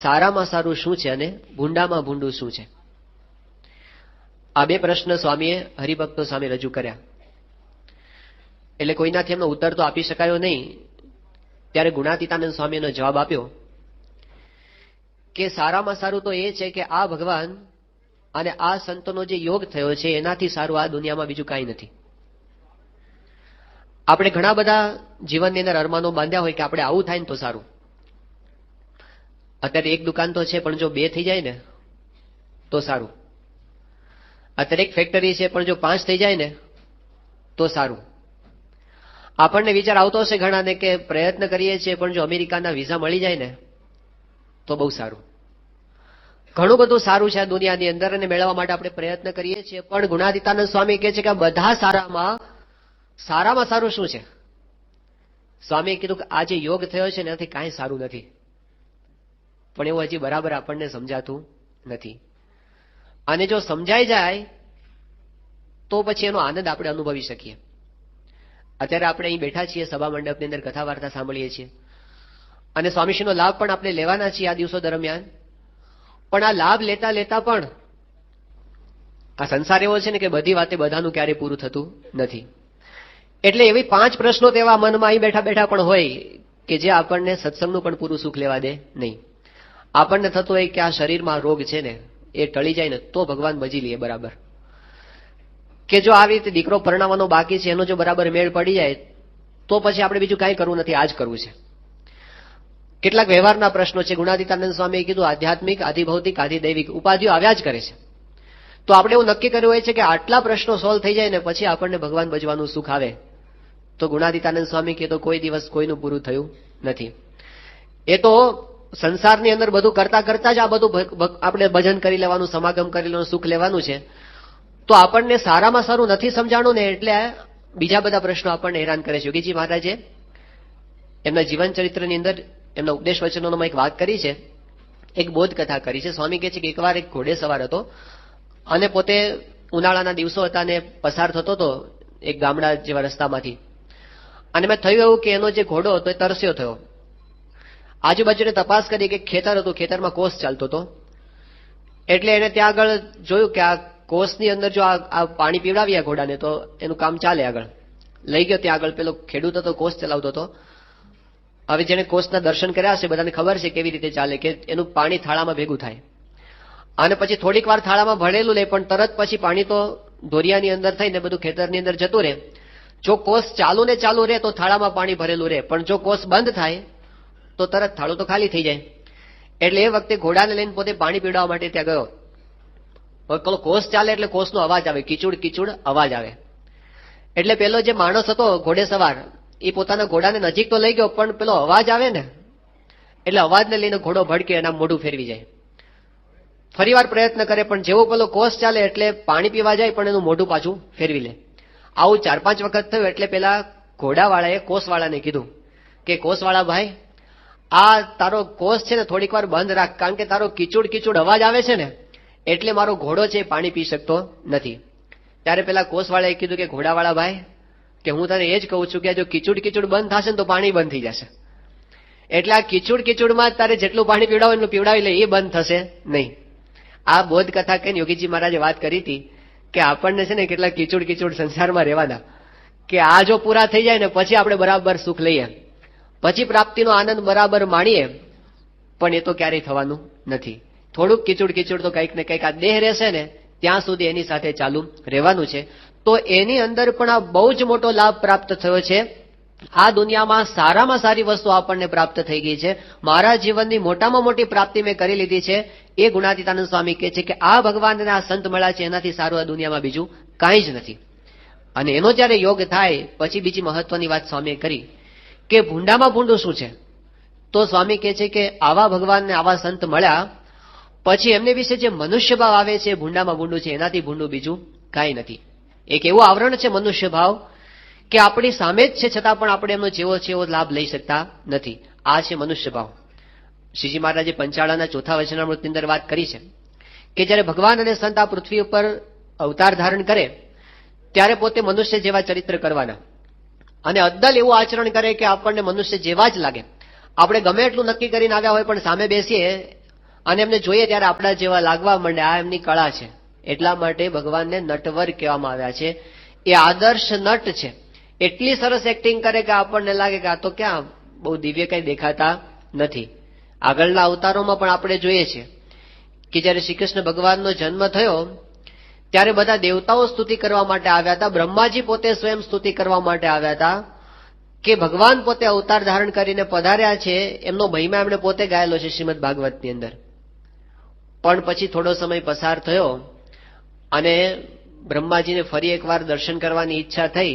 સારામાં સારું શું છે અને ભૂંડામાં ભૂંડું શું છે? આ બે પ્રશ્ન સ્વામીએ હરિભક્તો સામે રજૂ કર્યા. એટલે કોઈનાથી એમનો ઉત્તર તો આપી શકાયો નહીં. ત્યારે ગુણાતીતાનંદ સ્વામીનો જવાબ આપ્યો કે સારામાં સારું તો એ છે કે આ ભગવાન અને આ સંતોનો જે યોગ થયો છે એનાથી સારું આ દુનિયામાં બીજું કાંઈ નથી. આપણે ઘણા બધા જીવનની અંદર અરમાનો બાંધ્યા હોય કે આપણે આવું થાય ને તો સારું. અત્યારે એક દુકાન તો છે, પણ જો બે થઈ જાય ને તો સારું. અત્યારે એક ફેક્ટરી છે, પણ જો 5 થઈ જાય ને તો સારું. આપણને વિચાર આવતો હશે ઘણાને કે પ્રયત્ન કરીએ છીએ, પણ જો અમેરિકાના વિઝા મળી જાય ને તો બહુ સારું. ઘણું બધું સારું છે આ દુનિયાની અંદર અને મેળવવા માટે આપણે પ્રયત્ન કરીએ છીએ. પણ ગુણાતીતાનંદ સ્વામી કહે છે કે આ બધા સારામાં સારું શું છે? સ્વામીએ કીધું કે આ જે યોગ થયો છે ને એનાથી કાંઈ સારું નથી. પણ એવું હજી બરાબર આપણને સમજાતું નથી. અને જો સમજાઈ જાય તો પછી એનો આનંદ આપણે અનુભવી શકીએ. અત્યારે આપણે અહીં બેઠા છીએ સભા મંડપની અંદર, કથા વાર્તા સાંભળીએ છીએ અને સ્વામીશ્રીનો લાભ પણ આપણે લેવાના છીએ આ દિવસો દરમિયાન. પણ આ લાભ લેતા લેતા પણ આ સંસાર એવો છે ને કે બધી વાતે બધાનું ક્યારેય પૂરું થતું નથી. એટલે એવી 5 પ્રશ્નો તેવા મનમાં અહીં બેઠા બેઠા પણ હોય કે જે આપણને સત્સંગનું પણ પૂરું સુખ લેવા દે નહીં. આપણને થતું હોય કે આ શરીરમાં રોગ છે ને એ ટળી જાય ને તો ભગવાન ભજી લઈએ બરાબર. કે જો આવી રીતે દીકરો પરણાવવાનો બાકી છે એનો જો બરાબર મેળ પડી જાય તો પછી આપણે બીજું કાંઈ કરવું નથી, આ જ કરવું છે. કેટલાક વ્યવહારના પ્રશ્નો છે. ગુણાતીતાનંદ સ્વામીએ કીધું આધ્યાત્મિક, આધિભૌતિક, આધિદૈવિક ઉપાધિઓ આવ્યા જ કરે છે. તો આપણે એવું નક્કી કર્યું હોય છે કે આટલા પ્રશ્નો સોલ્વ થઈ જાય ને પછી આપણને ભગવાન ભજવાનું સુખ આવે. તો ગુણાતીતાનંદ સ્વામી કહે તો કોઈ દિવસ કોઈનું પૂરું થયું નથી. એ તો સંસારની અંદર બધું કરતા કરતા જ આ બધું આપણે ભજન કરી લેવાનું, સમાગમ કરી લેવાનું, સુખ લેવાનું છે. તો આપણને સારામાં સારું નથી સમજાણું ને એટલે બીજા બધા પ્રશ્નો આપણને હેરાન કરે છે. યોગીજી મહારાજે એમના જીવન ચરિત્રની અંદર એમના ઉપદેશ વચનોમાં એક વાત કરી છે, એક બોધ કથા કરી છે. સ્વામી કહે છે કે એકવાર એક ઘોડે સવાર હતો અને પોતે ઉનાળાના દિવસો હતા અને પસાર થતો હતો એક ગામડા જેવા રસ્તામાંથી. અને મેં થયું એવું કે એનો જે ઘોડો હતો એ તરસ્યો થયો. આજુબાજુને તપાસ કરી કે ખેતર હતું, ખેતરમાં કોસ ચાલતો હતો. એટલે એને ત્યાં આગળ જોયું કે આ કોસની અંદર જો આ પાણી પીવડાવ્યા ઘોડાને તો એનું કામ ચાલે. આગળ લઈ ગયો. ત્યાં આગળ પેલો ખેડૂત હતો, કોસ ચલાવતો હતો. હવે જેને કોસના દર્શન કર્યા હશે બધાને ખબર છે કેવી રીતે ચાલે, કે એનું પાણી થાળામાં ભેગું થાય અને પછી થોડીક વાર થાળામાં ભરેલું લે પણ તરત પછી પાણી તો દોરિયાની અંદર થઈને બધું ખેતરની અંદર જતું રહે. જો કોસ ચાલુ ને ચાલુ રહે તો થાળામાં પાણી ભરેલું રહે, પણ જો કોસ બંધ થાય તો તરત થાળું તો ખાલી થઈ જાય. એટલે એ વખતે ઘોડાને લઈને પોતે પાણી પીવડાવવા માટે ત્યાં ગયો. હવે કોસ ચાલે એટલે કોસનો અવાજ આવે, કીચુડ કીચુડ અવાજ આવે. એટલે પેલો જે માણસ હતો ઘોડે સવાર એ પોતાના ઘોડાને નજીક તો લઈ ગયો, પણ પેલો અવાજ આવે ને એટલે અવાજને લઈને ઘોડો ભડકે એના મોઢું ફેરવી જાય. ફરીવાર પ્રયત્ન કરે પણ જેવો પેલો કોસ ચાલે એટલે પાણી પીવા જાય પણ એનું મોઢું પાછું ફેરવી લે. આવું 4-5 વખત થયું. એટલે પેલા ઘોડાવાળાએ કોસવાળાને કીધું કે કોસવાળા ભાઈ, આ તારો કોસ છે ને થોડીક વાર બંધ રાખ, કારણ કે તારો કીચુડ કીચુડ અવાજ આવે છે ને એટલે મારો ઘોડો છે પાણી પી શકતો નથી. ત્યારે પેલા કોસવાળાએ કીધું કે ઘોડાવાળા ભાઈ, કે હું તને એ જ કહું છું કે જો કીચુડ કીચુડ બંધ થશે ને તો પાણી બંધ થઈ જશે. એટલે આ કીચુડ કીચુડમાં તારે જેટલું પાણી પીવડાવે એટલું પીવડાવી લે, એ બંધ થશે નહીં. આ બોધ કથા કહીને યોગીજી મહારાજે વાત કરી હતી કે આપણને છે ને કેટલા કીચુડ કીચુડ સંસારમાં રહેવાના, કે આ જો પૂરા થઈ જાય ને પછી આપણે બરાબર સુખ લઈએ, પછી પ્રાપ્તિનો આનંદ બરાબર માણીએ. પણ એ તો ક્યારેય થવાનું નથી. થોડુંક કીચુડ કીચુડ તો કંઈક ને કંઈક આ દેહ રહેશે ને ત્યાં સુધી એની સાથે ચાલુ રહેવાનું છે. તો એની અંદર પણ આ બહુ જ મોટો લાભ પ્રાપ્ત થયો છે. આ દુનિયામાં સારામાં સારી વસ્તુ આપણને પ્રાપ્ત થઈ ગઈ છે. મારા જીવનની મોટામાં મોટી પ્રાપ્તિ મેં કરી લીધી છે. એ ગુણાતીતાનંદ સ્વામી કહે છે કે આ ભગવાનને આ સંત મળ્યા છે એનાથી સારું આ દુનિયામાં બીજું કાંઈ જ નથી. અને એનો જ્યારે યોગ થાય પછી બીજી મહત્વની વાત સ્વામીએ કરી કે ભૂંડામાં ભૂંડું શું છે? તો સ્વામી કહે છે કે આવા ભગવાનને આવા સંત મળ્યા પછી એમને વિશે જે મનુષ્ય ભાવ આવે છે ભૂંડામાં ભૂંડું છે, એનાથી ભૂંડું બીજું કાંઈ નથી. એક એવું આવરણ છે મનુષ્ય ભાવ કે આપણી સામે જ છે છતાં પણ આપણે એમનો જેવો છે એવો લાભ લઈ શકતા નથી. આ છે મનુષ્ય ભાવ. શ્રીજી મહારાજે પંચાળાના 4થા વચનામૃતની અંદર વાત કરી છે કે જ્યારે ભગવાન અને સંત આ પૃથ્વી ઉપર અવતાર ધારણ કરે ત્યારે પોતે મનુષ્ય જેવા ચરિત્ર કરવાના અને અદ્દલ એવું આચરણ કરે કે આપણને મનુષ્ય જેવા જ લાગે. આપણે ગમે એટલું નક્કી કરીને આવ્યા હોય પણ સામે બેસીએ અને એમને જોઈએ ત્યારે આપણા જેવા લાગવા માંડે, આ એમની કળા છે. એટલા માટે ભગવાનને નટવર કહેવામાં આવ્યા છે. એ આદર્શ નટ છે. એટલી સરસ એક્ટિંગ કરે કે આપણને લાગે કે આ તો ક્યાં બહુ દિવ્ય કઈ દેખાતા નથી. આગળના અવતારોમાં પણ આપણે જોઈએ છે કે જયારે શ્રી કૃષ્ણ ભગવાનનો જન્મ થયો ત્યારે બધા દેવતાઓ સ્તુતિ કરવા માટે આવ્યા હતા. બ્રહ્માજી પોતે સ્વયં સ્તુતિ કરવા માટે આવ્યા હતા કે ભગવાન પોતે અવતાર ધારણ કરીને પધાર્યા છે. એમનો મહિમા એમણે પોતે ગાયેલો છે શ્રીમદ ભાગવતની અંદર. પણ પછી થોડો સમય પસાર થયો અને બ્રહ્માજીને ફરી એકવાર દર્શન કરવાની ઈચ્છા થઈ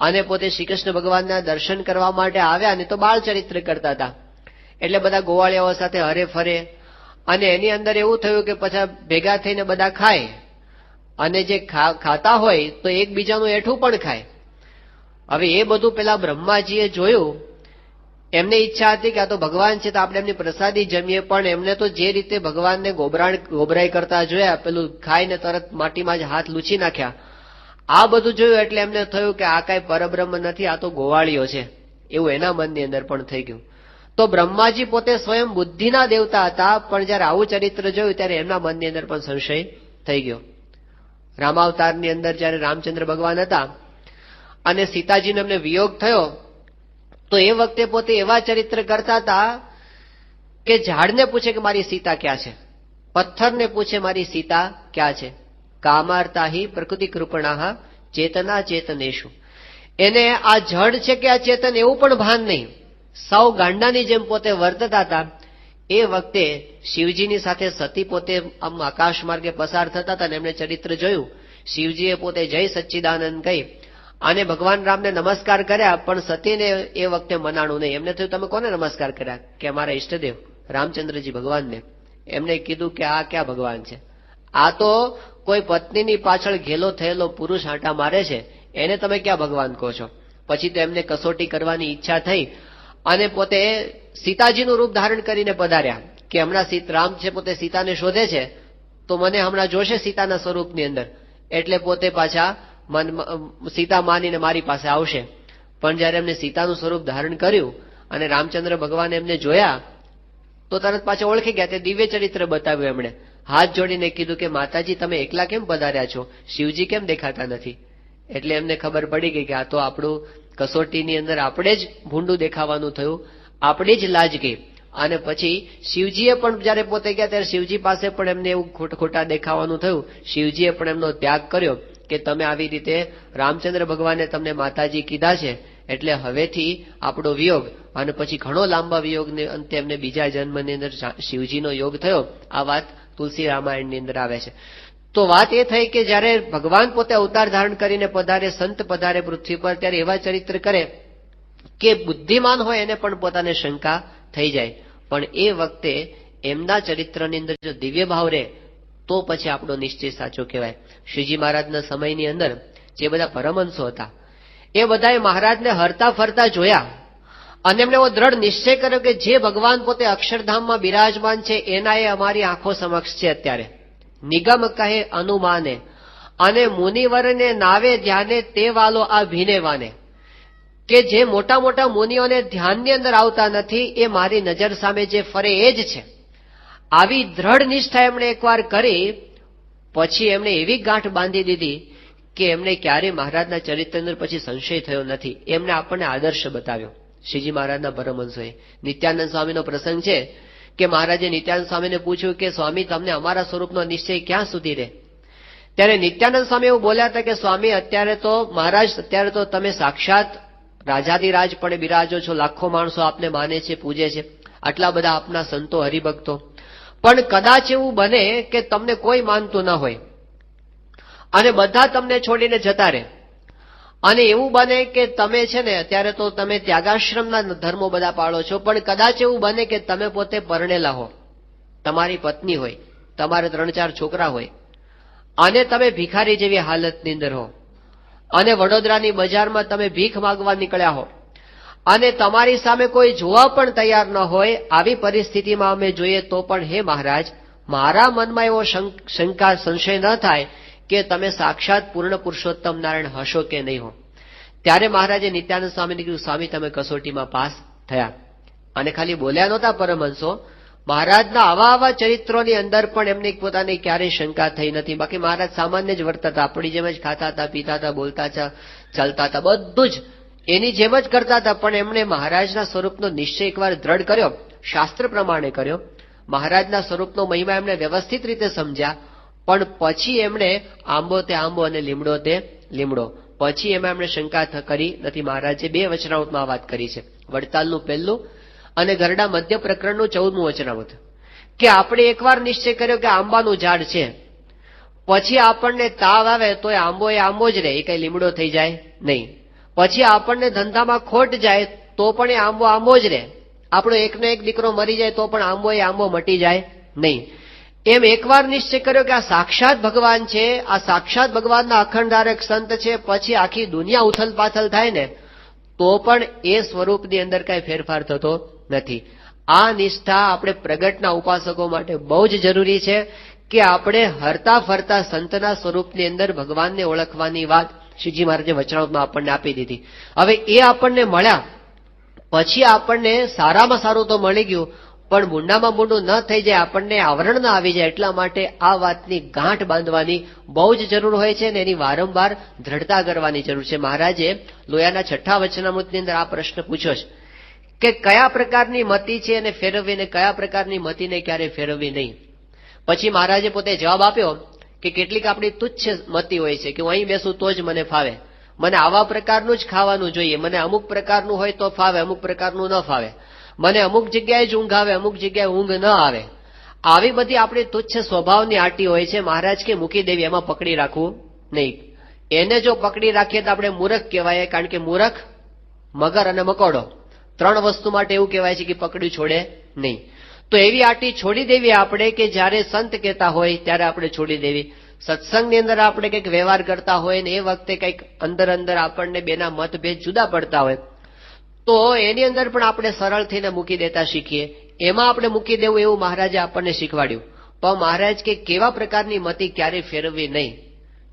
અને પોતે શ્રી કૃષ્ણ ભગવાનના દર્શન કરવા માટે આવ્યા ને તો બાળ ચરિત્ર કરતા હતા. એટલે બધા ગોવાળિયાઓ સાથે હરે ફરે અને એની અંદર એવું થયું કે પછી ભેગા થઈને બધા ખાય અને જે ખાતા હોય તો એકબીજાનું એઠું પણ ખાય. હવે એ બધું પેલા બ્રહ્માજીએ જોયું. એમને ઈચ્છા હતી કે આ તો ભગવાન છે તો આપણે એમની પ્રસાદી જમીએ, પણ એમને તો જે રીતે ભગવાનને ગોબરાઈ કરતા જોયા, પેલું ખાઈને તરત માટીમાં જ હાથ લૂછી નાખ્યા. આ બધું જોયું એટલે એમને થયું કે આ કાંઈ પરબ્રહ્મ નથી, આ તો ગોવાળીઓ છે, એવું એના મનની અંદર પણ થઈ ગયું. તો બ્રહ્માજી પોતે સ્વયં બુદ્ધિના દેવતા હતા, પણ જયારે આવું ચરિત્ર જોયું ત્યારે એમના મનની અંદર પણ સંશય થઈ ગયો. રામાવતારની અંદર જયારે રામચંદ્ર ભગવાન હતા અને સીતાજીનો એમને વિયોગ થયો તો એ વખતે પોતે એવા ચરિત્ર કરતા હતા કે ઝાડને પૂછે કે મારી સીતા ક્યાં છે, પથ્થરને પૂછે મારી સીતા ક્યાં છે. કામાર્તાહી પ્રકૃતિ કૃપણાહ ચેતના ચેતનેશુ. એને આ જડ છે કે આ ચેતન એવું પણ ભાન નહીં. સૌ ગાંડાની જેમ પોતે વર્તતા હતા. એ વખતે શિવજીની સાથે સતી પોતે આમ આકાશ માર્ગે પસાર થતા હતા અને એમણે ચરિત્ર જોયું. શિવજીએ પોતે જય સચ્ચિદાનંદ કહી અને ભગવાન રામને નમસ્કાર કર્યા, પણ સતીને એ વખતે મનાણું નહીં. એમને થયું તમે કોને નમસ્કાર કર્યા? કે અમારા ઈષ્ટદેવ રામચંદ્રજી ભગવાનને. એમને કીધું કે આ ક્યાં ભગવાન છે, આ તો કોઈ પત્નીની પાછળ ઘેલો થયેલો પુરુષ આંટા મારે છે, એને તમે ક્યાં ભગવાન કહો છો? પછી તો એમને કસોટી કરવાની ઈચ્છા થઈ અને પોતે સીતાજીનું રૂપ ધારણ કરીને પધાર્યા કે હમણાં રામ છે પોતે સીતાને શોધે છે તો મને હમણાં જોશે સીતાના સ્વરૂપની અંદર, એટલે પોતે પાછા સીતા માનીને મારી પાસે આવશે. પણ જયારે એમને સીતાનું સ્વરૂપ ધારણ કર્યું અને રામચંદ્ર ભગવાન એમને જોયા તો તરત પાછા ઓળખી ગયા. તે દિવ્ય ચરિત્ર બતાવ્યું. એમણે હાથ જોડીને કીધું કે માતાજી તમે એકલા કેમ પધાર્યા છો, શિવજી કેમ દેખાતા નથી? એટલે એમને ખબર પડી ગઈ કે આ તો આપણું કસોટીની અંદર આપણે જ ભૂંડું દેખાવાનું થયું, આપણી જ લાજ ગઈ. અને પછી શિવજીએ પણ જયારે પોતે ગયા ત્યારે શિવજી પાસે પણ એમને એવું ખોટા દેખાવાનું થયું. શિવજીએ પણ એમનો ત્યાગ કર્યો કે તમે આવી રીતે રામચંદ્ર ભગવાને તમને માતાજી કીધા છે એટલે હવેથી આપણો વિયોગ. અને પછી ઘણો લાંબા વિયોગને અંતે એમને બીજા જન્મની અંદર શિવજીનો યોગ થયો. આ વાત તુલસી રામાયણની અંદર આવે છે. તો વાત એ થઈ કે જયારે ભગવાન પોતે અવતાર ધારણ કરીને પધારે, સંત પધારે પૃથ્વી પર, ત્યારે એવા ચરિત્ર કરે કે બુદ્ધિમાન હોય એને પણ પોતાને શંકા થઈ જાય. પણ એ વખતે એમના ચરિત્રની અંદર જો દિવ્ય ભાવ રહે તો પછી આપણો નિશ્ચય સાચો કહેવાય. શ્રીજી મહારાજના સમયની અંદર જે બધા પરમહંસો હતા એ બધાએ મહારાજને હરતા ફરતા જોયા અને એમને એવો દ્રઢ નિશ્ચય કર્યો કે જે ભગવાન પોતે અક્ષરધામમાં બિરાજમાન છે એના એ અમારી આંખો સમક્ષ છે અત્યારે. નિગમ કહે અનુમાને અને મુનિવરને નાવે ધ્યાને તે વાલો આ ભીને વાને. કે જે મોટા મોટા મુનિઓને ધ્યાનની અંદર આવતા નથી એ મારી નજર સામે જે ફરે એ જ છે. આવી દ્રઢ નિષ્ઠા એમણે એકવાર કરી પછી એમણે એવી ગાંઠ બાંધી દીધી કે એમને ક્યારેય મહારાજના ચરિત્રની પછી સંશય થયો નથી. એમને આપણને આદર્શ બતાવ્યો શ્રીજી મહારાજના પરમહંસોએ. નિત્યાનંદ સ્વામીનો પ્રસંગ છે કે મહારાજે નિત્યાનંદ સ્વામીને પૂછ્યું કે સ્વામી તમને અમારા સ્વરૂપનો નિશ્ચય ક્યાં સુધી રહે? ત્યારે નિત્યાનંદ સ્વામી એવું બોલ્યા હતા કે સ્વામી અત્યારે તો મહારાજ અત્યારે તો તમે સાક્ષાત રાજાધિરાજ પણ બિરાજો છો, લાખો માણસો આપને માને છે, પૂજે છે, આટલા બધા આપના સંતો હરિભક્તો, પણ કદાચ એવું બને કે તમને કોઈ માનતું ન હોય અને બધા તમને છોડીને જતા રહે અને એવું બને કે તમે છે ને અત્યારે તો તમે ત્યાગાશ્રમના ધર્મો બધા પાળો છો, પણ કદાચ એવું બને કે તમે પોતે પરણેલા હો, તમારી પત્ની હોય, તમારે 3-4 છોકરા હોય અને તમે ભિખારી જેવી હાલતની અંદર હો અને વડોદરાની બજારમાં તમે ભીખ માંગવા નીકળ્યા હો અને તમારી સામે કોઈ જોવા પણ તૈયાર ન હોય, આવી પરિસ્થિતિમાં અમે જોઈએ તો પણ હે મહારાજ મારા મનમાં એવો શંકા સંશય ન થાય કે તમે સાક્ષાત પૂર્ણ પુરુષોત્તમ નારાયણ હશો કે નહીં હો. ત્યારે મહારાજે નિત્યાનંદ સ્વામીને કીધું સ્વામી તમે કસોટીમાં પાસ થયા. અને ખાલી બોલ્યા નહોતા પરમહંસો, મહારાજના આવા ચરિત્રોની અંદર પણ એમની પોતાની ક્યારેય શંકા થઈ નથી. બાકી મહારાજ સામાન્ય જ વર્તતા હતા, આપણી જેમ જ ખાતા હતા, પીતા હતા, બોલતા હતા, ચાલતા હતા, બધું જ એની જેમ જ કરતા હતા. પણ એમણે મહારાજના સ્વરૂપનો નિશ્ચય એકવાર દ્રઢ કર્યો, શાસ્ત્ર પ્રમાણે કર્યો. મહારાજના સ્વરૂપનો મહિમા એમણે વ્યવસ્થિત રીતે સમજ્યા. પણ પછી એમણે આંબો તે આંબો અને લીમડો તે લીમડો, પછી એમાં એમણે શંકા કરી નથી. મહારાજે 2 વચનામૃતમાં વાત કરી છે, વડતાલનું 1 અને ગરડા મધ્ય પ્રકરણનું 14મું વચનામૃત, કે આપણે એકવાર નિશ્ચય કર્યો કે આંબાનું ઝાડ છે, પછી આપણને તાવ આવે તો એ આંબો જ રહે, એ કઈ લીમડો થઈ જાય નહીં. પછી આપણને ધંધામાં ખોટ જાય તો પણ એ આંબો જ રહે. આપણો એકનો એક દીકરો મરી જાય તો પણ આંબો મટી જાય નહીં. એમ એકવાર નિશ્ચય કર્યો કે આ સાક્ષાત ભગવાન છે, આ સાક્ષાત ભગવાનના અખંડારક સંત છે, પછી આખી દુનિયા ઉથલ પાથલ થાય ને તો પણ એ સ્વરૂપની અંદર કઈ ફેરફાર થતો નથી. આ નિષ્ઠા આપણે પ્રગટના ઉપાસકો માટે બહુ જ જરૂરી છે કે આપણે હરતા ફરતા સંતના સ્વરૂપની અંદર ભગવાનને ઓળખવાની વાત શ્રીજી મહારાજે વચનામૃતમાં આપણને આપી દીધી. હવે એ આપણને મળ્યા પછી આપણને સારામાં સારું તો મળી ગયું, પણ મૂંડામાં મૂંડું ન થઈ જાય, આપણને આવરણ ન આવી જાય, એટલા માટે આ વાતની ગાંઠ બાંધવાની બહુ જ જરૂર હોય છે અને એની વારંવાર દ્રઢતા કરવાની જરૂર છે. મહારાજે લોયાના 6થા વચનામૃતની અંદર આ પ્રશ્ન પૂછ્યો છે કે કયા પ્રકારની મતિ છે એને ફેરવવી ને કયા પ્રકારની મતિને ક્યારે ફેરવવી નહીં. પછી મહારાજે પોતે જવાબ આપ્યો કે કેટલીક આપણી તુચ્છ મતિ હોય છે કે હું અહીં બેસું તો જ મને ફાવે, મને આવા પ્રકારનું જ ખાવાનું જોઈએ, મને અમુક પ્રકારનું હોય તો ફાવે, અમુક પ્રકારનું ન ફાવે, મને અમુક જગ્યાએ જ ઊંઘ આવે, અમુક જગ્યાએ ઊંઘ ન આવે. આવી બધી આપણી તુચ્છ સ્વભાવની આટી હોય છે. મહારાજ કે મૂકી દેવી, એમાં પકડી રાખવું નહીં. એને જો પકડી રાખીએ તો આપણે મૂર્ખ કહેવાય, કારણ કે મૂર્ખ, મગર અને મકોડો 3 વસ્તુ માટે એવું કહેવાય છે કે પકડ્યું છોડે નહીં. તો એવી આટી છોડી દેવી આપણે કે જ્યારે સંત કહેતા હોય ત્યારે આપણે છોડી દેવી. સત્સંગની અંદર આપણે કંઈક વ્યવહાર કરતા હોય ને એ વખતે કંઈક અંદર આપણને બેના મતભેદ જુદા પડતા હોય તો એની અંદર પણ આપણે સરળ થઈને મૂકી દેતા શીખીએ. એમાં આપણે મૂકી દેવું એવું મહારાજે આપણને શીખવાડ્યું. પણ મહારાજ કે કેવા પ્રકારની મતિ ક્યારેય ફેરવવી નહીં.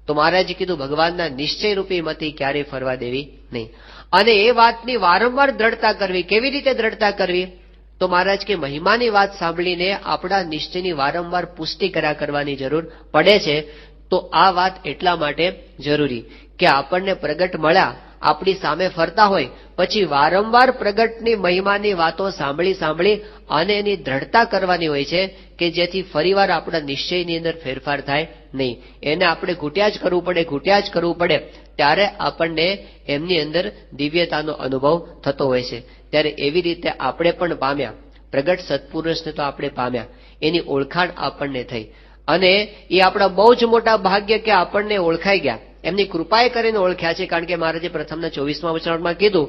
તો મહારાજે કીધું ભગવાનના નિશ્ચય રૂપી મતિ ક્યારેય ફરવા દેવી નહીં. અને એ વાતની વારંવાર દ્રઢતા કરવી. કેવી રીતે દ્રઢતા કરવી? તો મહારાજ કે મહિમાની વાત સાંભળીને આપણા નિશ્ચયની વારંવાર પુષ્ટિ કરવાની જરૂર પડે છે. તો આ વાત એટલા માટે જરૂરી કે આપણને પ્રગટ મળ્યા, આપણી સામે ફરતા હોય, પછી વારંવાર પ્રગટની મહિમાની વાતો સાંભળી અને એની દ્રઢતા કરવાની હોય છે કે જેથી ફરીવાર આપણા નિશ્ચયની અંદર ફેરફાર થાય નહીં. એને આપણે ઘૂંટ્યા જ કરવું પડે ત્યારે આપણને એમની અંદર દિવ્યતાનો અનુભવ થતો હોય છે. ત્યારે એવી રીતે આપણે પણ પામ્યા, પ્રગટ સત્પુરુષને તો આપણે પામ્યા, એની ઓળખાણ આપણને થઈ અને એ આપણા બહુ જ મોટા ભાગ્ય કે આપણને ઓળખાઈ ગયા. એમની કૃપાએ કરીને ઓળખ્યા છે. કારણ કે મહારાજે પ્રથમના 24મા વચનામૃતમાં કીધું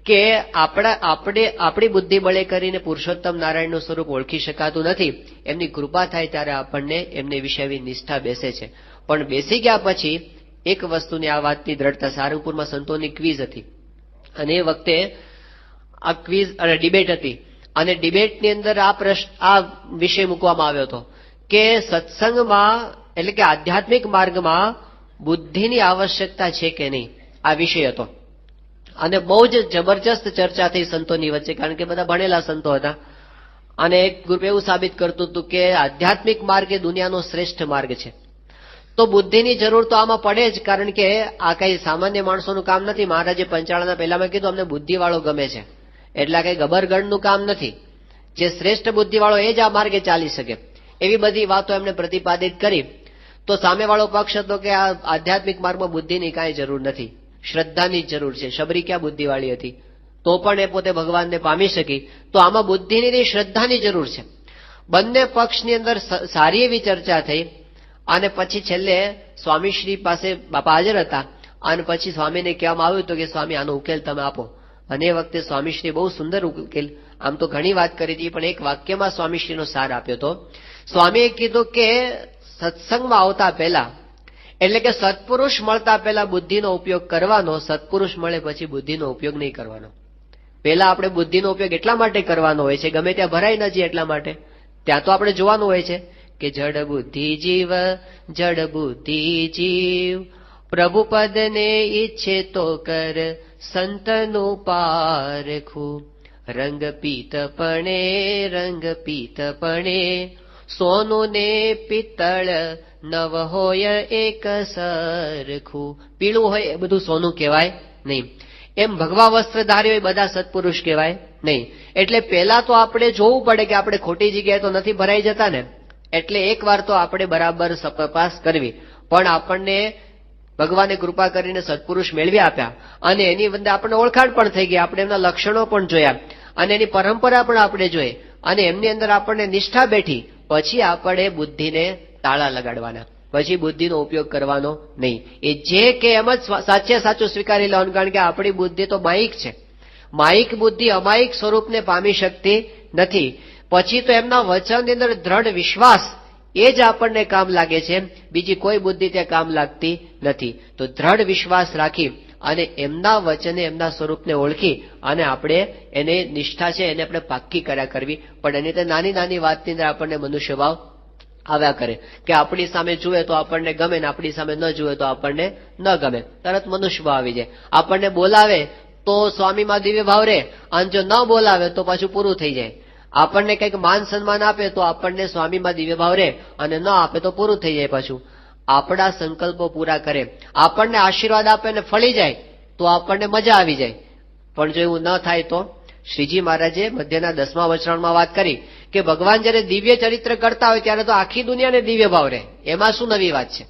કે આપણી બુદ્ધિ બળે કરીને પુરુષોત્તમ નારાયણનું સ્વરૂપ ઓળખી શકાતું નથી. એમની કૃપા થાય ત્યારે આપણને એમને વિશે એવી નિષ્ઠા બેસે છે. પણ બેસી ગયા પછી એક વસ્તુની આ વાતની દ્રઢતા, સારંગપુરમાં સંતોની ક્વિઝ હતી અને એ વખતે આ ક્વિઝ અને ડિબેટ હતી અને ડિબેટની અંદર આ વિષય મૂકવામાં આવ્યો હતો કે સત્સંગમાં એટલે કે આધ્યાત્મિક માર્ગમાં બુદ્ધિની આવશ્યકતા છે કે નહીં. આ વિષય હતો અને બહુ જ જબરજસ્ત ચર્ચા થઈ સંતોની વચ્ચે, કારણ કે બધા ભણેલા સંતો હતા અને એક ગ્રુપ એવું સાબિત કરતું હતું કે આધ્યાત્મિક માર્ગ એ દુનિયાનો શ્રેષ્ઠ માર્ગ છે. તો બુદ્ધિની જરૂર તો આમાં પડે જ, કારણ કે આ કઈ સામાન્ય માણસોનું કામ નથી. મહારાજે પંચાળાના પહેલામાં કીધું અમને બુદ્ધિવાળો ગમે છે, એટલે કઈ ગબરગણનું કામ નથી. જે શ્રેષ્ઠ બુદ્ધિવાળો એ જ આ માર્ગે ચાલી શકે. એવી બધી વાતો એમણે પ્રતિપાદિત કરી. તો સામેવાળો પક્ષ હતો કે આ આધ્યાત્મિક માર્ગમાં બુદ્ધિની કાંઈ જરૂર નથી, શ્રદ્ધાની જ જરૂર છે. શબરી ક્યાં બુદ્ધિવાળી હતી, તો પણ એ પોતે ભગવાનને પામી શકી. તો આમાં બુદ્ધિની શ્રદ્ધાની જરૂર છે. બંને પક્ષની અંદર સારી એવી ચર્ચા થઈ અને પછી છેલ્લે સ્વામીશ્રી પાસે બાપા હાજર હતા અને પછી સ્વામીને કહેવામાં આવ્યું હતું કે સ્વામી આનો ઉકેલ તમે આપો. અને એ વખતે સ્વામીશ્રી બહુ સુંદર ઉકેલ, આમ તો ઘણી વાત કરી હતી પણ એક વાક્યમાં સ્વામીશ્રીનો સાર આપ્યો હતો. સ્વામીએ કીધું કે સત્સંગમાં આવતા પહેલા એટલે કે સત્પુરુષ મળતા પહેલા બુદ્ધિનો ઉપયોગ કરવાનો, સત્પુરુષ મળે પછી બુદ્ધિનો ઉપયોગ નહીં કરવાનો. પહેલા આપણે બુદ્ધિનો ઉપયોગ એટલા માટે કરવાનો હોય છે ગમે ત્યાં ભરાઈ ન જઈએ એટલા માટે. ત્યાં તો આપણે જોવાનું હોય છે કે જડ બુદ્ધિ જીવ પ્રભુ પદને ઈચ્છે તો કર સંતનું પારખું. રંગ પીતપણે સોનું ને પિત્તળ નવ હોય એક સરખું. પીળું હોય એ બધું સોનું કહેવાય નહીં. એમ ભગવા વસ્ત્રધારી હોય બધા સત્પુરુષ કહેવાય નહીં. એટલે પેલા તો આપણે જોવું પડે કે આપણે ખોટી જગ્યાએ તો નથી ભરાઈ જતા ને. એટલે એક વાર તો આપણે બરાબર તપાસ કરવી. પણ આપણને ભગવાને કૃપા કરીને સત્પુરુષ મેળવી આપ્યા અને એની અંદર આપણને ઓળખાણ પણ થઈ ગઈ. આપણે એમના લક્ષણો પણ જોયા અને એની પરંપરા પણ આપણે જોઈ અને એમની અંદર આપણને નિષ્ઠા બેઠી. પછી આપણે બુદ્ધિને તાળા લગાડવાના, પછી બુદ્ધિનો ઉપયોગ કરવાનો નહીં. એ જે કે એમ જ સાચે સાચું સ્વીકારી લેવાનું. કારણ કે આપણી બુદ્ધિ તો માયિક છે. માયિક બુદ્ધિ અમાયિક સ્વરૂપને પામી શકતી નથી. પછી તો એમના વચનની અંદર દ્રઢ વિશ્વાસ એ જ આપણને કામ લાગે છે. બીજી કોઈ બુદ્ધિ ત્યાં કામ લાગતી નથી. તો દ્રઢ વિશ્વાસ રાખી અને એમના વચને એમના સ્વરૂપને ઓળખી અને આપણે એને નિષ્ઠા છે એને આપણે પાક્કી કર્યા કરવી. પણ એની તો નાની નાની વાતની અંદર આપણને મનુષ્ય ભાવ આવ્યા કરે કે આપણી સામે જુએ તો આપણને ગમે ને આપણી સામે ન જુએ તો આપણને ન ગમે. તરત મનુષ્ય ભાવ આવી જાય. આપણને બોલાવે તો સ્વામીમાં દિવ્ય ભાવ રહે અને જો ન બોલાવે તો પાછું પૂરું થઈ જાય. આપણને કંઈક માન સન્માન આપે તો આપણને સ્વામીમાં દિવ્ય ભાવ રહે અને ન આપે તો પૂરું થઈ જાય. પાછું આપણા સંકલ્પો પૂરા કરે, આપણને આશીર્વાદ આપે ને ફળી જાય તો આપણને મજા આવી જાય. પણ જો એવું ન થાય તો શ્રીજી મહારાજે મધ્યના 10મા વચરાણમાં વાત કરી કે ભગવાન જયારે દિવ્ય ચરિત્ર કરતા હોય ત્યારે તો આખી દુનિયાને દિવ્ય ભાવ રહે. એમાં શું નવી વાત છે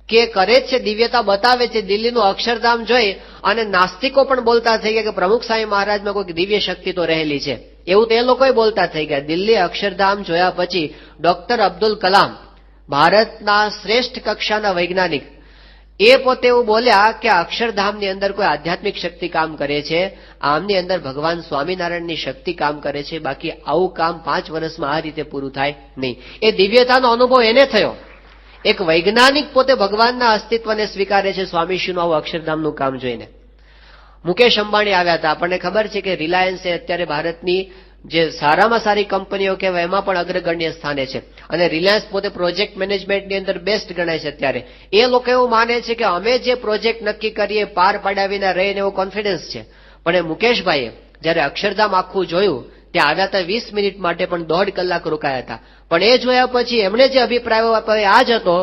કે કરે જ છે, દિવ્યતા બતાવે છે. દિલ્હીનું અક્ષરધામ જોઈ અને નાસ્તિકો પણ બોલતા થઈ ગયા કે પ્રમુખ સ્વામી મહારાજમાં કોઈ દિવ્ય શક્તિ તો રહેલી છે. એવું તો એ લોકોએ બોલતા થઈ ગયા. દિલ્હી અક્ષરધામ જોયા પછી ડોક્ટર અબ્દુલ કલામ, ભારતના શ્રેષ્ઠ કક્ષાના વૈજ્ઞાનિક, એ પોતે એવું બોલ્યા કે અક્ષરધામની અંદર કોઈ આધ્યાત્મિક શક્તિ કામ કરે છે, આમની અંદર ભગવાન સ્વામિનારાયણની શક્તિ કામ કરે છે. બાકી આવું કામ 5 વર્ષમાં આ રીતે પૂરું થાય નહીં. એ દિવ્યતાનો અનુભવ એને થયો. એક વૈજ્ઞાનિક પોતે ભગવાનના અસ્તિત્વને સ્વીકારે છે સ્વામીશ્રીનું આવું અક્ષરધામનું કામ જોઈને. મુકેશ અંબાણી આવ્યા હતા. આપણને ખબર છે કે રિલાયન્સ એ અત્યારે ભારતની જે સારામાં સારી કંપનીઓ કહેવાય એમાં પણ અગ્રગણ્ય સ્થાને છે અને રિલાયન્સ પોતે પ્રોજેક્ટ મેનેજમેન્ટની અંદર બેસ્ટ ગણાય છે અત્યારે. એ લોકો એવું માને છે કે અમે જે પ્રોજેક્ટ નક્કી કરીએ પાર પાડ્યા વિના રહીને એવો કોન્ફિડન્સ છે. પણ એ મુકેશભાઈએ જયારે અક્ષરધામ આખું જોયું ત્યાં આવ્યા 20 મિનિટ માટે પણ 1.5 કલાક રોકાયા હતા. પણ એ જોયા પછી એમણે જે અભિપ્રાય આપ્યો આ જ હતો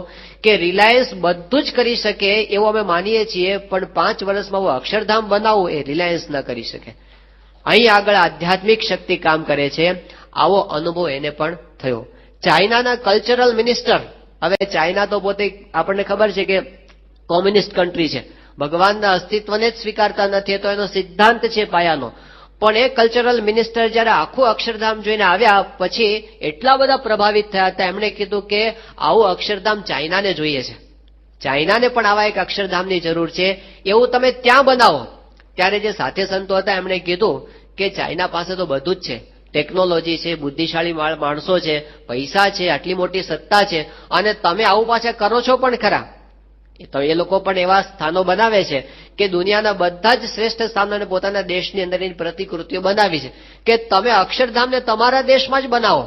કે રિલાયન્સ બધું જ કરી શકે એવું અમે માનીએ છીએ, પણ 5 વર્ષમાં હું અક્ષરધામ બનાવું એ રિલાયન્સ ન કરી શકે. અહીં આગળ આધ્યાત્મિક શક્તિ કામ કરે છે. આવો અનુભવ એને પણ થયો. ચાઇનાના કલ્ચરલ મિનિસ્ટર, હવે ચાઇના તો પોતે આપણને ખબર છે કે કોમ્યુનિસ્ટ કન્ટ્રી છે, ભગવાનના અસ્તિત્વને જ સ્વીકારતા નથી, તો એનો સિદ્ધાંત છે પાયાનો. પણ એ કલ્ચરલ મિનિસ્ટર જયારે આખું અક્ષરધામ જોઈને આવ્યા પછી એટલા બધા પ્રભાવિત થયા હતા, એમણે કીધું કે આવું અક્ષરધામ ચાઇનાને જોઈએ છે. ચાઇનાને પણ આવા એક અક્ષરધામની જરૂર છે, એવું તમે ત્યાં બનાવો. ત્યારે જે સાથે સંતો હતા એમણે કીધું કે ચાઇના પાસે તો બધું જ છે, ટેકનોલોજી છે, બુદ્ધિશાળી માણસો છે, પૈસા છે, આટલી મોટી સત્તા છે અને તમે આવું પાછા કરો છો પણ ખરા. તો એ લોકો પણ એવા સ્થાનો બનાવે છે કે દુનિયાના બધા જ શ્રેષ્ઠ સ્થાનોને પોતાના દેશની અંદર એની પ્રતિકૃતિઓ બનાવી છે કે તમે અક્ષરધામને તમારા દેશમાં જ બનાવો.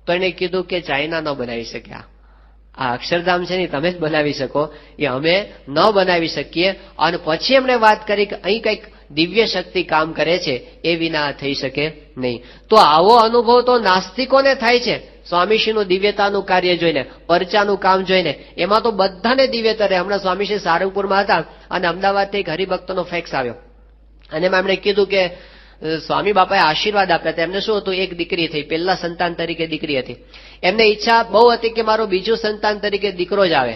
તો એને કીધું કે ચાઇના ન બનાવી શક્યા, આ અક્ષરધામ છે ને તમે જ બનાવી શકો, એ અમે ન બનાવી શકીએ. અને પછી એમણે વાત કરી કે અહીં કંઈક દિવ્ય શક્તિ કામ કરે છે એ વિના થઈ શકે નહીં. તો આવો અનુભવ તો નાસ્તિકોને થાય છે સ્વામીશ્રીનું દિવ્યતાનું કાર્ય જોઈને, પરચાનું કામ જોઈને. એમાં તો બધાને દિવ્યતા રહે. હમણાં સ્વામીશ્રી સારંગપુરમાં હતા અને અમદાવાદથી એક હરિભક્તનો ફેક્સ આવ્યો અને એમાં એમણે કીધું કે સ્વામી બાપાએ આશીર્વાદ આપ્યા હતા. એમને શું હતું, એક દીકરી થઈ, પહેલા સંતાન તરીકે દીકરી હતી. એમને ઈચ્છા બહુ હતી કે મારું બીજું સંતાન તરીકે દીકરો જ આવે.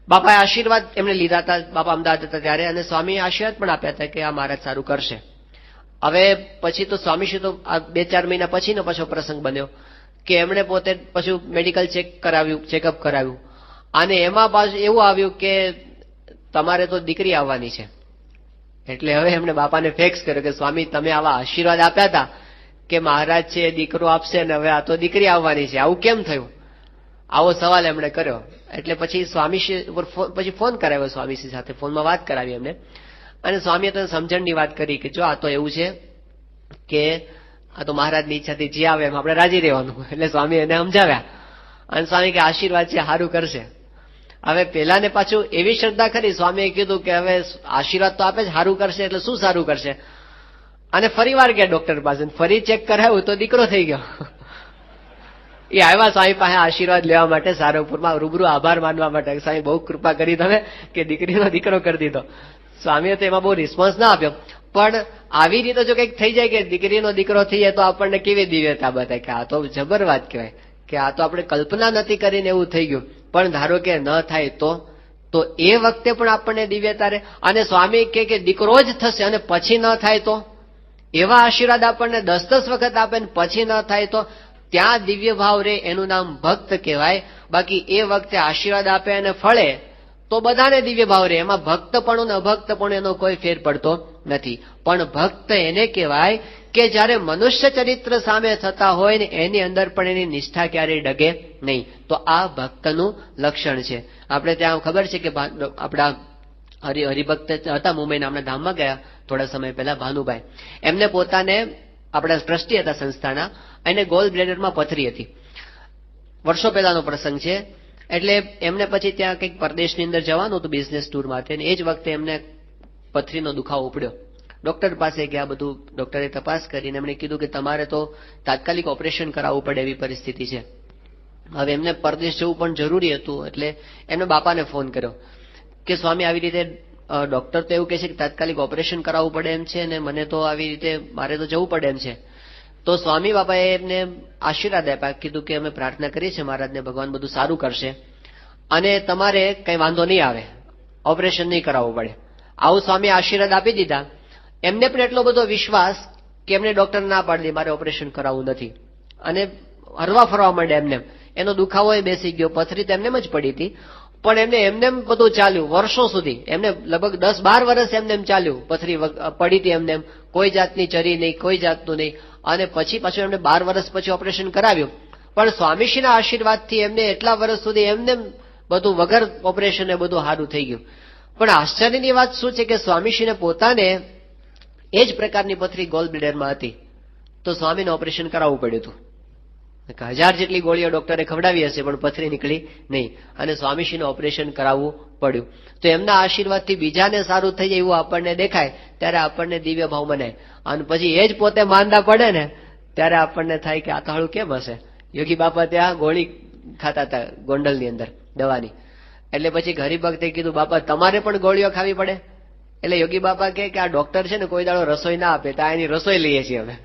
બાપાએ આશીર્વાદ એમને લીધા હતા, બાપા અમદાવાદ હતા ત્યારે, અને સ્વામીએ આશીર્વાદ પણ આપ્યા હતા કે આ મહારાજ સારું કરશે. હવે પછી તો સ્વામીશ્રી તો 2-4 મહિના પછીનો પાછો પ્રસંગ બન્યો કે એમણે પોતે પછી મેડિકલ ચેકઅપ કરાવ્યું અને એમાં પાછું એવું આવ્યું કે તમારે તો દીકરી આવવાની છે. એટલે હવે એમણે બાપાને ફેક્સ કર્યો કે સ્વામી તમે આવા આશીર્વાદ આપ્યા હતા કે મહારાજ છે દીકરો આપશે ને હવે આ તો દીકરી આવવાની છે, આવું કેમ થયું? આવો સવાલ એમણે કર્યો. એટલે પછી સ્વામીશ્રી પછી ફોન કરાવ્યો, સ્વામીશ્રી સાથે ફોનમાં વાત કરાવી એમને, અને સ્વામીએ તો સમજણની વાત કરી કે જો આ તો એવું છે કે આ તો મહારાજની ઈચ્છાથી જે આવે એમ આપણે રાજી રહેવાનું. એટલે સ્વામી એને સમજાવ્યા અને સ્વામી કે આશીર્વાદ છે સારું કરશે. હવે પેલાને પાછું એવી શ્રદ્ધા ખરી, સ્વામીએ કીધું કે હવે આશીર્વાદ તો આપે જ સારું કરશે, એટલે શું સારું કરશે? અને ફરી વાર ગયા ડોક્ટર પાસે, ફરી ચેક કરાવ્યું તો દીકરો થઈ ગયો. એ આવ્યા સ્વામી પાસે આશીર્વાદ લેવા માટે સારંગપુરમાં, રૂબરૂ આભાર માનવા માટે. સ્વામી બહુ કૃપા કરી તમે કે દીકરીનો દીકરો કરી દીધો. સ્વામીએ તો એમાં બહુ રિસ્પોન્સ ના આપ્યો, પણ આવી રીતે જો કંઈક થઈ જાય કે દીકરીનો દીકરો થઈ જાય તો આપણને કેવી દિવ્યતા બતાય કે આ તો જબર વાત કહેવાય, કે આ તો આપણે કલ્પના નથી કરીને એવું થઈ ગયું. પણ ધારો કે ન થાય તો એ વખતે પણ આપણને દિવ્યતા રહે. અને સ્વામી કે દીકરો જ થશે અને પછી ન થાય તો, એવા આશીર્વાદ આપણને 10 વખત આપે ને પછી ન થાય તો ત્યાં દિવ્ય ભાવ રે, એનું નામ ભક્ત કહેવાય. બાકી એ વખતે આશીર્વાદ આપે અને ફળે તો બધાને દિવ્ય ભાવ રે, એમાં ભક્તપણું ને અભક્તપણું એનો કોઈ ફેર પડતો નથી. પણ ભક્ત એને કહેવાય કે જ્યારે મનુષ્ય ચરિત્ર સામે થતા હોય ને એની અંદર પણ એની નિષ્ઠા ક્યારેય ડગે નહીં. તો આ ભક્તનું લક્ષણ છે. આપણે ત્યાં ખબર છે કે આપણા હરિભક્ત હતા, મુંબઈના આપણા ધામમાં ગયા થોડા સમય પહેલા, ભાનુભાઈ. એમને પોતાને, આપણા ટ્રસ્ટી હતા સંસ્થાના, એને ગોલ બ્લેડરમાં પથરી હતી. વર્ષો પહેલાનો પ્રસંગ છે. એટલે એમને પછી ત્યાં કંઈક પરદેશની અંદર જવાનું હતું બિઝનેસ ટૂર માટે, અને એ જ વખતે એમને પથરીનો દુખાવો ઉપડ્યો. ડોક્ટર પાસે ગયા, બધું ડોક્ટરે તપાસ કરીને એમણે કીધું કે તમારે તો તાત્કાલિક ઓપરેશન કરાવવું પડે એવી પરિસ્થિતિ છે. હવે એમને પરદેશ જવું પણ જરૂરી હતું. એટલે એમને બાપાને ફોન કર્યો કે સ્વામી આવી રીતે ડોક્ટર તો એવું કહે છે કે તાત્કાલિક ઓપરેશન કરાવવું પડે એમ છે, અને મને તો આવી રીતે મારે તો જવું પડે એમ છે. તો સ્વામી બાપાએ એમને આશીર્વાદ આપ્યા, કીધું કે અમે પ્રાર્થના કરીએ છીએ મહારાજને, ભગવાન બધું સારું કરશે અને તમારે કઈ વાંધો નહીં આવે, ઓપરેશન નહીં કરાવવું પડે. આવું સ્વામી આશીર્વાદ આપી દીધા. એમને પણ એટલો બધો વિશ્વાસ કે એમને ડોક્ટર ના પાડી દે મારે ઓપરેશન કરાવવું નથી, અને હરવા ફરવા માંડે. એમને એનો દુખાવો એ બેસી ગયો, પથરી તો એમને જ પડી હતી, પણ એમને બધું ચાલ્યું વર્ષો સુધી. એમને લગભગ 10-12 વર્ષ એમને ચાલ્યું, પથરી પડી હતી એમને, કોઈ જાતની ચરી નહીં, કોઈ જાતનું નહીં. અને પછી પાછું એમને 12 વર્ષ પછી ઓપરેશન કરાવ્યું. પણ સ્વામીશ્રીના આશીર્વાદથી એમને એટલા વર્ષ સુધી એમને બધું વગર ઓપરેશન બધું સારું થઈ ગયું. પણ આશ્ચર્યની વાત શું છે કે સ્વામીશ્રીને પોતાને એ જ પ્રકારની પથરી ગોલ બ્લેડરમાં હતી, તો સ્વામીને ઓપરેશન કરાવવું પડ્યું હતું. 1000 જેટલી ગોળીઓ ડોક્ટરે ખવડાવી હશે પણ પથરી નીકળી નહીં, અને સ્વામીશ્રીને ઓપરેશન કરાવવું પડ્યું. તો એમના આશીર્વાદથી બીજાને સારું થઈ જાય એવું આપણને દેખાય ત્યારે આપણને દિવ્ય ભાવ મનાય. અને પછી એ જ પોતે માંદા પડે ને ત્યારે આપણને થાય કે આ તાળું કેમ હશે. યોગી બાપા ત્યાં ગોળી ખાતા હતા ગોંડલની અંદર દવાની. એટલે પછી હરિભક્તે કીધું બાપા તમારે પણ ગોળીઓ ખાવી પડે? એટલે યોગી બાપા કહે કે આ ડોક્ટર છે ને કોઈ દાડો રસોઈ ના આપે, તો એની રસોઈ લઈએ છીએ અમે.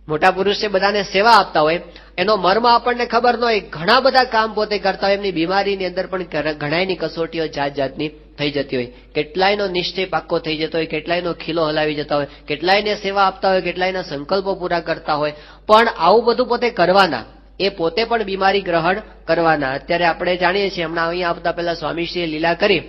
મોટા પુરુષ છે, બધાને સેવા આપતા હોય, એનો મર્મ આપણને ખબર ન હોય. ઘણા બધા કામ પોતે કરતા હોય, એમની બીમારીની અંદર પણ ઘણાયની કસોટીઓ જાત જાતની થઈ જતી હોય. કેટલાયનો નિશ્ચય પાક્કો થઈ જતો હોય, કેટલાયનો ખીલો હલાવી જતા હોય, કેટલાયને સેવા આપતા હોય, કેટલાયના સંકલ્પો પૂરા કરતા હોય. પણ આવું બધું પોતે કરવાના, એ પોતે પણ બીમારી ગ્રહણ કરવાના. અત્યારે આપણે જાણીએ છીએ, હમણાં અહીંયા આવતા પહેલા સ્વામીશ્રીએ લીલા કરી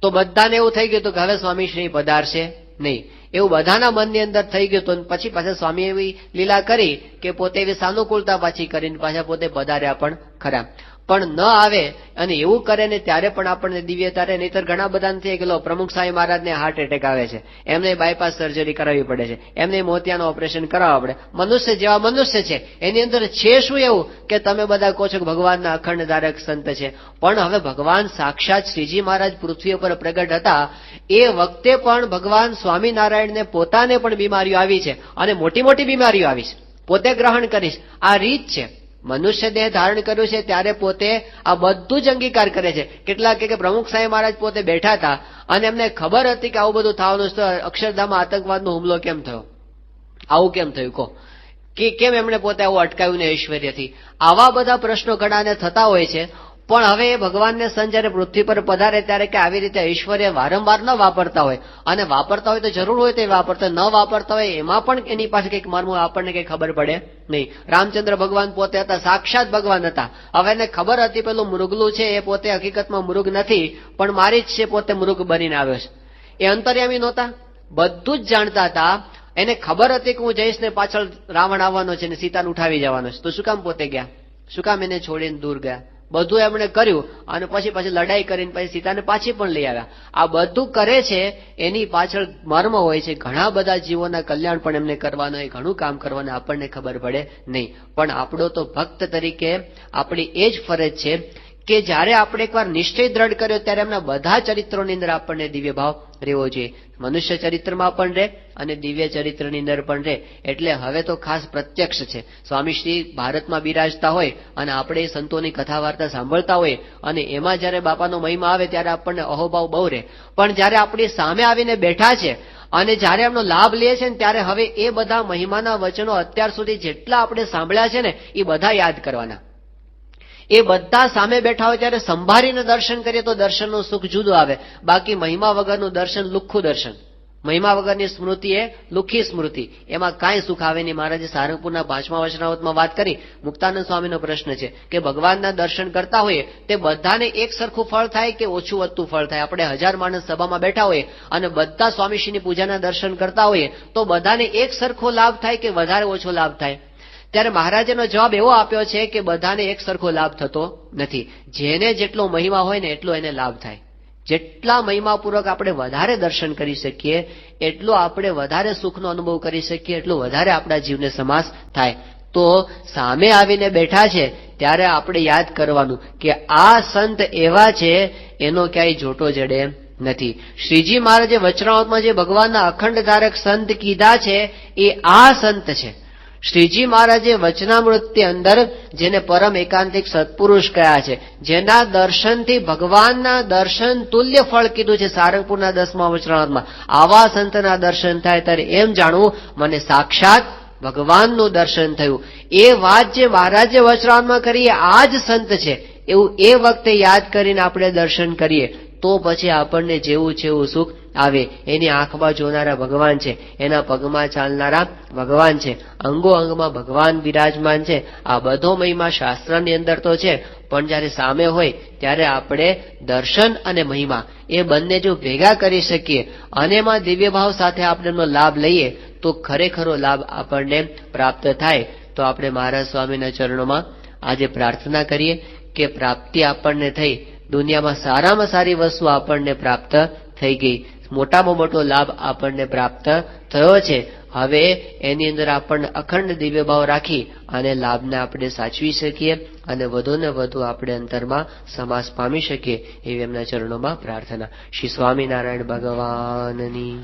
તો બધાને એવું થઈ ગયું કે હવે સ્વામીશ્રી પધારશે નહીં, એવું બધાના મનની અંદર થઈ ગયું હતું. પછી પાછા સ્વામી એવી લીલા કરી કે પોતે એવી સાનુકૂળતા પાછી કરીને પાછા પોતે પધાર્યા પણ ખરા. પણ ન આવે અને એવું કરે ને ત્યારે પણ આપણને દિવ્યતા રહે. નહીતર ઘણા બધાને થઈ ગયેલો પ્રમુખ સ્વામી મહારાજને હાર્ટ એટેક આવે છે, એમને બાયપાસ સર્જરી કરાવવી પડે છે, એમને મોતિયાનું ઓપરેશન કરાવવા પડે. મનુષ્ય જેવા મનુષ્ય છે, એની અંદર છે શું એવું કે તમે બધા કહો છો કે ભગવાનના અખંડ ધારક સંત છે, પણ હવે ભગવાન સાક્ષાત શ્રીજી મહારાજ પૃથ્વી ઉપર પ્રગટ હતા એ વખતે પણ ભગવાન સ્વામિનારાયણને પોતાને પણ બીમારીઓ આવી છે, અને મોટી મોટી બીમારીઓ આવી છે. પોતે ગ્રહણ કરીશ, આ રીત છે. મનુષ્ય દેહ ધારણ કર્યું છે ત્યારે પોતે આ બધું જ અંગીકાર કરે છે. કેટલાક કે પ્રમુખ સાહેબ મહારાજ પોતે બેઠા હતા અને એમને ખબર હતી કે આવું બધું થવાનું છે, અક્ષરધામમાં આતંકવાદનો હુમલો કેમ થયો, આવું કેમ થયું કહો, કે કેમ એમણે પોતે આવું અટકાવ્યું ને ઐશ્વર્યથી. આવા બધા પ્રશ્નો ઘણાને થતા હોય છે. પણ હવે એ ભગવાનને સંત જયારે પૃથ્વી પર પધારે ત્યારે કે આવી રીતે ઐશ્વર્ય વારંવાર ન વાપરતા હોય, અને વાપરતા હોય તો જરૂર હોય તો વાપરતા, ન વાપરતા હોય એમાં પણ એની પાસે કંઈક મર્મ આપણને કંઈ ખબર પડે નહીં. રામચંદ્ર ભગવાન પોતે હતા, સાક્ષાત ભગવાન હતા. હવે એને ખબર હતી પેલું મૃગલું છે એ પોતે હકીકતમાં મૃગ નથી, પણ મારી જ છે, પોતે મૃગ બનીને આવ્યો છે. એ અંતર્યામી નહોતા, બધું જ જાણતા હતા. એને ખબર હતી કે હું જઈશ ને પાછળ રાવણ આવવાનો છે ને સીતાને ઉઠાવી જવાનો છે, તો શું કામ પોતે ગયા, શું કામ એને છોડીને દૂર ગયા? બધું એમણે કર્યું અને પછી લડાઈ કરીને પછી સીતાને પાછી પણ લઈ આવ્યા. આ બધું કરે છે એની પાછળ મર્મ હોય છે. ઘણા બધા જીવોના કલ્યાણ પણ એમને કરવાનું હોય, ઘણું કામ કરવાનું આપણને ખબર પડે નહીં. પણ આપણો તો ભક્ત તરીકે આપણી એ જ ફરજ છે કે જ્યારે આપણે એકવાર નિશ્ચય દ્રઢ કર્યો ત્યારે એમના બધા ચરિત્રોની અંદર આપણને દિવ્ય ભાવ રહેવો જોઈએ. મનુષ્ય ચરિત્રમાં પણ રહે અને દિવ્ય ચરિત્રની અંદર પણ રહે. એટલે હવે તો ખાસ પ્રત્યક્ષ છે. સ્વામીશ્રી ભારતમાં બિરાજતા હોય અને આપણે સંતોની કથા વાર્તા સાંભળતા હોય અને એમાં જયારે બાપાનો મહિમા આવે ત્યારે આપણને અહોભાવ બહુ રહે. પણ જયારે આપણી સામે આવીને બેઠા છે અને જયારે એમનો લાભ લે છે ને ત્યારે હવે એ બધા મહિમાના વચનો અત્યાર સુધી જેટલા આપણે સાંભળ્યા છે ને એ બધા યાદ કરવાના. એ બધા સામે બેઠા હોય ત્યારે સંભાળીને દર્શન કરીએ તો દર્શનનું સુખ જુદું આવે. બાકી મહિમા વગરનું દર્શન લુખ્ખું દર્શન. મહિમા વગરની સ્મૃતિ એ લુખ્ખી સ્મૃતિ. એમાં કાંઈ સુખ આવે નહીં. મહારાજે સારંગપુરના 5મા વચનાવતમાં વાત કરી. મુક્તાનંદ સ્વામીનો પ્રશ્ન છે કે ભગવાનના દર્શન કરતા હોઈએ તે બધાને એક સરખું ફળ થાય કે ઓછું વધતું ફળ થાય? આપણે 1000 માણસ સભામાં બેઠા હોઈએ અને બધા સ્વામીશ્રીની પૂજાના દર્શન કરતા હોઈએ તો બધાને એક સરખો લાભ થાય કે વધારે ઓછો લાભ થાય? ત્યારે મહારાજેનો જવાબ એવો આપ્યો છે કે બધાને એક સરખો લાભ થતો નથી. જેને જેટલો મહિમા હોય ને એટલો એને લાભ થાય. જેટલા મહિમાપૂર્વક આપણે વધારે દર્શન કરી શકીએ એટલો આપણે વધારે સુખનો અનુભવ કરી શકીએ, એટલું વધારે આપણા જીવને સમાસ થાય. તો સામે આવીને બેઠા છે ત્યારે આપણે યાદ કરવાનું કે આ સંત એવા છે એનો ક્યાંય જોટો જડે નથી. શ્રીજી મહારાજે વચનામૃતમાં જે ભગવાનના અખંડ ધારક સંત કીધા છે એ આ સંત છે. શ્રીજી મહારાજે વચનામૃતની અંદર જેને પરમ એકાંતિક સત્પુરુષ કયા છે, જેના દર્શનથી ભગવાનના દર્શન તુલ્ય ફળ કીધું છે સારંગપુરના 10મા વચનામૃતમાં. આવા સંતના દર્શન થાય ત્યારે એમ જાણવું મને સાક્ષાત ભગવાનનું દર્શન થયું. એ વાત જે મહારાજે વચનામૃતમાં કરી આ જ સંત છે એવું એ વખતે યાદ કરીને આપણે દર્શન કરીએ તો પછી આપણને જેવું છે એવું સુખ આવે. એની આંખમાં જોનારા ભગવાન છે, એના પગમાં ચાલનારા ભગવાન છે, અંગો અંગમાં ભગવાન બિરાજમાન છે. આ બધો મહિમા શાસ્ત્રની અંદર તો છે, પણ જયારે સામે હોય ત્યારે આપણે દર્શન અને મહિમા એ બંને જો ભેગા કરી શકીએ અને એમાં દિવ્ય ભાવ સાથે આપણે એનો લાભ લઈએ તો ખરેખરો લાભ આપણને પ્રાપ્ત થાય. તો આપણે મહારાજ સ્વામીના ચરણોમાં આજે પ્રાર્થના કરીએ કે પ્રાપ્તિ આપણને થઈ, દુનિયામાં સારામાં સારી વસ્તુ આપણને પ્રાપ્ત થઈ ગઈ, મોટામાં મોટો લાભ આપણને પ્રાપ્ત થયો છે. હવે એની અંદર આપણને અખંડ દિવ્ય ભાવ રાખી અને લાભને આપણે સાચવી શકીએ અને વધુ ને વધુ આપણે અંતરમાં સમાસ પામી શકીએ એવી એમના ચરણોમાં પ્રાર્થના. શ્રી સ્વામિનારાયણ ભગવાનની